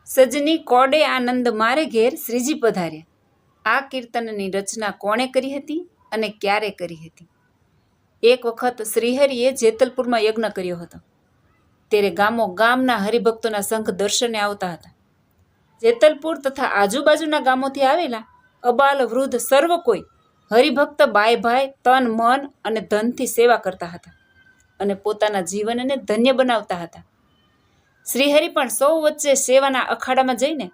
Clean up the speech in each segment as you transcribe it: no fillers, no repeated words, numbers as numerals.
સજની કોડે આનંદ મારે ઘેર શ્રીજી પધાર્યા. આ કીર્તનની રચના કોણે કરી હતી અને ક્યારે કરી હતી? એક વખત શ્રીહરિએ જેતલપુરમાં યજ્ઞ કર્યો હતો. ત્યારે ગામના હરિભક્તોના સંઘ દર્શને આવતા હતા. જેતલપુર તથા આજુબાજુના ગામોથી આવેલા અબાલ વૃદ્ધ સર્વ કોઈ હરિભક્ત બાયભાઈ તન મન અને ધનથી સેવા કરતા હતા અને પોતાના જીવનને ધન્ય બનાવતા હતા. શ્રીહરિ પણ સૌ વચ્ચે સેવાના અખાડામાં જઈને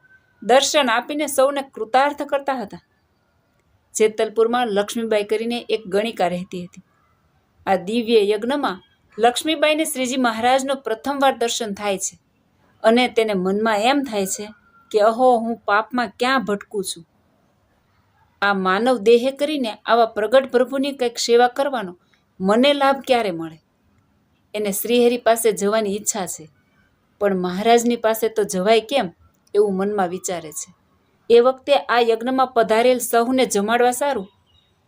દર્શન આપીને સૌને કૃતાર્થ કરતા હતા. જેતલપુરમાં લક્ષ્મીબાઈ કરીને એક ગણિકા રહેતી હતી. આ દિવ્ય યજ્ઞમાં લક્ષ્મીબાઈને શ્રીજી મહારાજનો પ્રથમવાર દર્શન થાય છે અને તેને મનમાં એમ થાય છે કે અહો, હું પાપમાં ક્યાં ભટકું છું. આ માનવ દેહે કરીને આવા પ્રગટ પ્રભુની કંઈક સેવા કરવાનો મને લાભ ક્યારે મળે? એને શ્રીહરિ પાસે જવાની ઈચ્છા છે, પણ મહારાજની પાસે તો જવાય કેમ એવું મનમાં વિચારે છે. એ વખતે આ યજ્ઞમાં પધારેલ સહુને જમાડવા સારું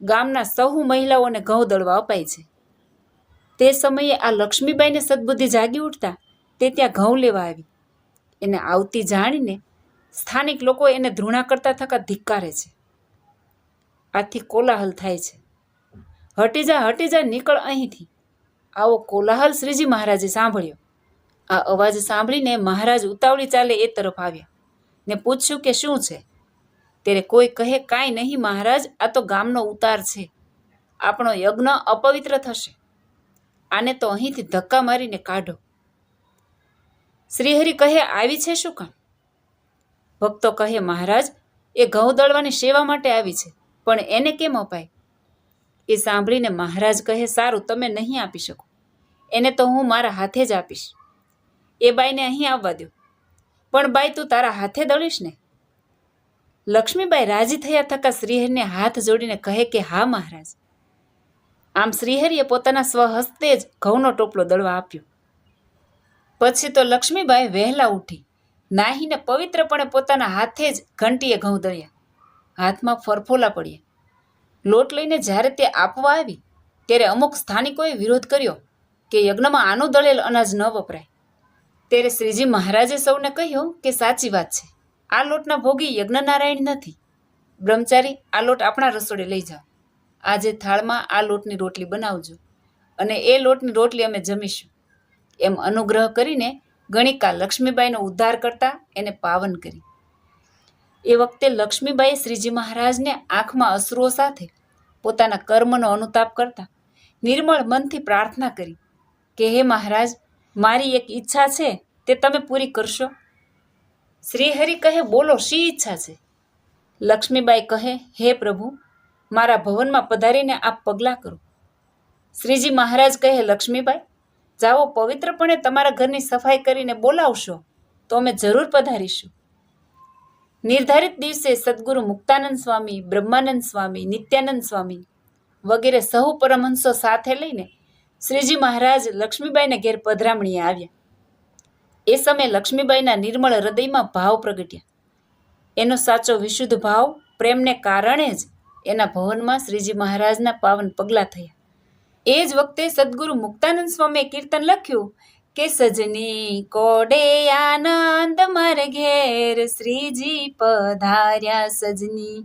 ગામના સહુ મહિલાઓને ઘઉં દળવા અપાય છે. તે સમયે આ લક્ષ્મીબાઈને સદબુદ્ધિ જાગી ઉઠતા તે ત્યાં ઘઉં લેવા આવી. એને આવતી જાણીને સ્થાનિક લોકો એને ધૃણા કરતા થકા ધિક્કારે છે. આથી કોલાહલ થાય છે. હટી જા, નીકળ અહીંથી. આવો કોલાહલ શ્રીજી મહારાજે સાંભળ્યો. આ અવાજ સાંભળીને મહારાજ ઉતાવળી ચાલે એ તરફ આવ્યા ને પૂછ્યું કે શું છે? ત્યારે કોઈ કહે, કાંઈ નહીં મહારાજ, આ તો ગામનો ઉતાર છે. આપણો યજ્ઞ અપવિત્ર થશે. આને તો અહીંથી ધક્કા મારીને કાઢો. શ્રીહરિ કહે, આવી છે શું કામ? ભક્તો કહે, મહારાજ, એ ઘઉં દળવાની સેવા માટે આવી છે, પણ એને કેમ અપાય? એ સાંભળીને મહારાજ કહે, સારું, તમે નહીં આપી શકો. એને તો હું મારા હાથે જ આપીશ. એ બાઈને અહીં આવવા દો. પણ બાઈ, તું તારા હાથે દળીશ ને? લક્ષ્મીબાઈ રાજી થયા થકા શ્રીહરિને હાથ જોડીને કહે કે હા મહારાજ. આમ શ્રીહરિએ પોતાના સ્વહસ્તે જ ઘઉંનો ટોપલો દળવા આપ્યો. પછી તો લક્ષ્મીબાઈ વહેલા ઉઠી નાહીને પવિત્રપણે પોતાના હાથે જ ઘંટીએ ઘઉં દળ્યા. હાથમાં ફરફોલા પડ્યા. લોટ લઈને જ્યારે તે આપવા આવી ત્યારે અમુક સ્થાનિકોએ વિરોધ કર્યો કે યજ્ઞમાં આનું દળેલ અનાજ ન વપરાય. ત્યારે શ્રીજી મહારાજે સૌને કહ્યું કે સાચી વાત છે, આ લોટના ભોગી યજ્ઞનારાયણ નથી. બ્રહ્મચારી, આ લોટ આપણા રસોડે લઈ જાઓ. આજે થાળમાં આ લોટની રોટલી બનાવજો અને એ લોટની રોટલી અમે જમીશું. એમ અનુગ્રહ કરીને ગણિકા લક્ષ્મીબાઈનો ઉદ્ધાર કરતા એને પાવન કરી. એ વખતે લક્ષ્મીબાઈએ શ્રીજી મહારાજને આંખમાં અશ્રુઓ સાથે પોતાના કર્મનો અનુતાપ કરતા નિર્મળ મનથી પ્રાર્થના કરી કે હે મહારાજ, મારી એક ઈચ્છા છે, તે તમે પૂરી કરશો? શ્રીહરિ કહે, બોલો, શી ઈચ્છા છે? લક્ષ્મીબાઈ કહે, હે પ્રભુ, મારા ભવનમાં પધારીને આપ પગલાં કરો. શ્રીજી મહારાજ કહે, લક્ષ્મીબાઈ, જાઓ, પવિત્રપણે તમારા ઘરની સફાઈ કરીને બોલાવશો તો અમે જરૂર પધારીશું. નિર્ધારિત દિવસે સદગુરુ મુક્તાનંદ સ્વામી, બ્રહ્માનંદ સ્વામી, નિત્યાનંદ સ્વામી વગેરે સહુ પરમહંસો સાથે લઈને શ્રીજી મહારાજ લક્ષ્મીબાઈને ઘેર પધરામણીએ આવ્યા. એ સમયે લક્ષ્મીબાઈના નિર્મળ હૃદયમાં ભાવ પ્રગટ્યા. એનો સાચો વિશુદ્ધ ભાવ પ્રેમને કારણે જ એના ભવનમાં શ્રીજી મહારાજના પાવન પગલાં થયા. એ જ વખતે સદગુરુ મુક્તાનંદ સ્વામીએ કીર્તન લખ્યું કે સજની કોડે આનંદ મારે ઘેર શ્રીજી પધાર્યા. સજની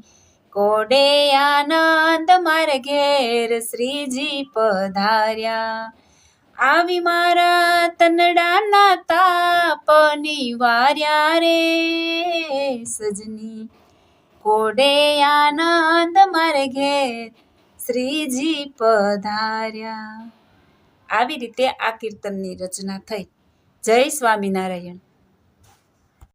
કોડે આનંદ મારે ઘેર શ્રીજી પધાર્યા. આવી મારા તનડાના તાપ નિવાર્યા રે. સજની કોડે આનંદ મારે ઘેર શ્રીજી પધાર્યા. આવી રીતે આ કીર્તનની રચના થઈ. જય સ્વામિનારાયણ.